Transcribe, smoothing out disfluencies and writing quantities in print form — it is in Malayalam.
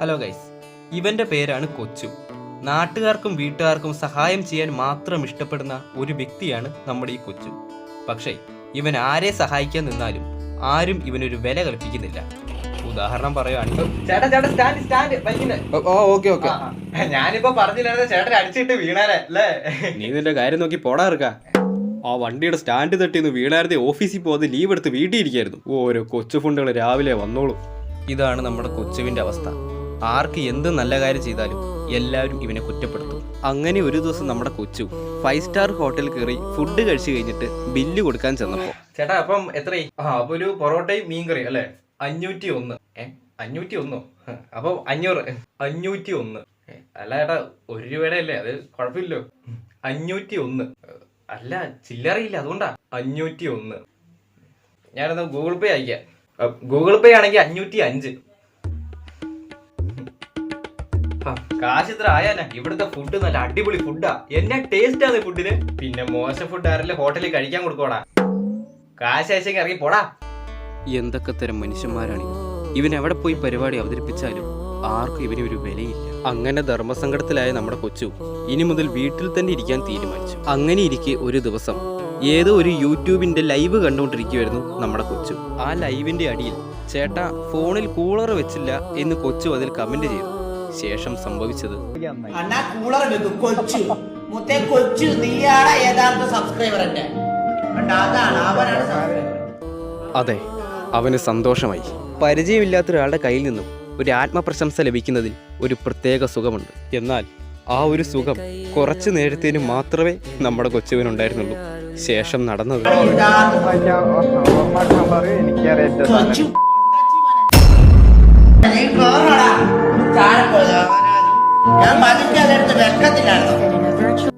ഹലോ ഗൈസ്, ഇവന്റെ പേരാണ് കൊച്ചു. നാട്ടുകാർക്കും വീട്ടുകാർക്കും സഹായം ചെയ്യാൻ മാത്രം ഇഷ്ടപ്പെടുന്ന ഒരു വ്യക്തിയാണ് നമ്മുടെ ഈ കൊച്ചു. പക്ഷേ ഇവൻ ആരെ സഹായിക്കാൻ നിന്നാലും ആരും ഇവനൊരു വില കൽപ്പിക്കുന്നില്ല. ഉദാഹരണം പറയുകയാണെങ്കിൽ ഞാനിപ്പോ പറഞ്ഞില്ലായിരുന്നു ചേട്ടൻ അടിച്ചിട്ട് വീണാലേ അല്ലേ? നീ നിന്റെ കാര്യം നോക്കി പോടാറുക. ആ വണ്ടിയുടെ സ്റ്റാൻഡ് തട്ടിന്ന് വീണായിരുന്നേ ഓഫീസിൽ പോകാതെ ലീവ് എടുത്ത് വീട്ടിൽ ഇരിക്കായിരുന്നു. ഓരോ കൊച്ചു ഫണ്ടുകൾ രാവിലെ വന്നോളൂ. ഇതാണ് നമ്മുടെ കൊച്ചുവിന്റെ അവസ്ഥ. ആർക്ക് എന്ത് നല്ല കാര്യം ചെയ്താലും എല്ലാവരും ഇവനെ കുറ്റപ്പെടുത്തും. അങ്ങനെ ഒരു ദിവസം നമ്മുടെ കൊച്ചു 5 സ്റ്റാർ ഹോട്ടലിൽ കയറി ഫുഡ് കഴിച്ചു കഴിഞ്ഞിട്ട് ബില്ല് കൊടുക്കാൻ ചെന്നപ്പോ, ചേട്ടാ അപ്പം എത്രയായി? അപ്പൊ ഒരു പൊറോട്ടയും മീൻകറി അല്ലേ? 501. 501? അപ്പൊ 500. 501. അല്ല ചേട്ടാ, 1 രൂപയുടെ അല്ലേ? അത് കുഴപ്പമില്ലോ. 501. അല്ല ചില്ലറയില്ല, അതുകൊണ്ടാ 501. ഞാനൊന്ന് ഗൂഗിൾ പേ അയക്കാം. ഗൂഗിൾ പേ ആണെങ്കിൽ 505. കാശ് ഇത്ര ആയാലേ? ഇവിടുത്തെ ഫുഡ് നല്ല അടിപൊളി ഫുഡാ. എന്നെ ടേസ്റ്റ് ആണ് ഫുഡിന്. പിന്നെ മോശം ഫുഡ് ആരല്ലേ ഹോട്ടലിൽ കഴിക്കാൻ കൊടുക്കോടാ? കാശ് അയച്ചെങ്കിൽ ഇറങ്ങി പോടാ. എന്തൊക്കെ തരം മനുഷ്യന്മാരാണ് ഇവൻ. എവിടെ പോയി പരിപാടി അവതരിപ്പിച്ചാലും ആർക്കും ഇവന് ഒരു വിലയില്ല. അങ്ങനെ ധർമ്മസങ്കടത്തിലായ നമ്മുടെ കൊച്ചു ഇനി മുതൽ വീട്ടിൽ തന്നെ ഇരിക്കാൻ തീരുമാനിച്ചു. അങ്ങനെ ഇരിക്കെ ഒരു ദിവസം ഏതോ ഒരു യൂട്യൂബിന്റെ ലൈവ് കണ്ടുകൊണ്ടിരിക്കുവായിരുന്നു നമ്മുടെ കൊച്ചു. ആ ലൈവിന്റെ അടിയിൽ ചേട്ടാ ഫോണിൽ കൂളർ വെച്ചില്ല എന്ന് കൊച്ചു അതിൽ കമന്റ് ചെയ്തു. ശേഷം സംഭവിച്ചത്, അതെ, അവന് സന്തോഷമായി. പരിചയമില്ലാത്ത ഒരാളുടെ കയ്യിൽ നിന്നും ഒരു ആത്മപ്രശംസ ലഭിക്കുന്നതിൽ ഒരു പ്രത്യേക സുഖമുണ്ട്. എന്നാൽ ആ ഒരു സുഖം കുറച്ചു നേരത്തേന് മാത്രമേ നമ്മുടെ കൊച്ചുവിനുണ്ടായിരുന്നുള്ളൂ. ശേഷം നടന്നത് ഞാൻ മതിക്കാതെടുത്ത് വെക്കത്തില്ലായിരുന്നു.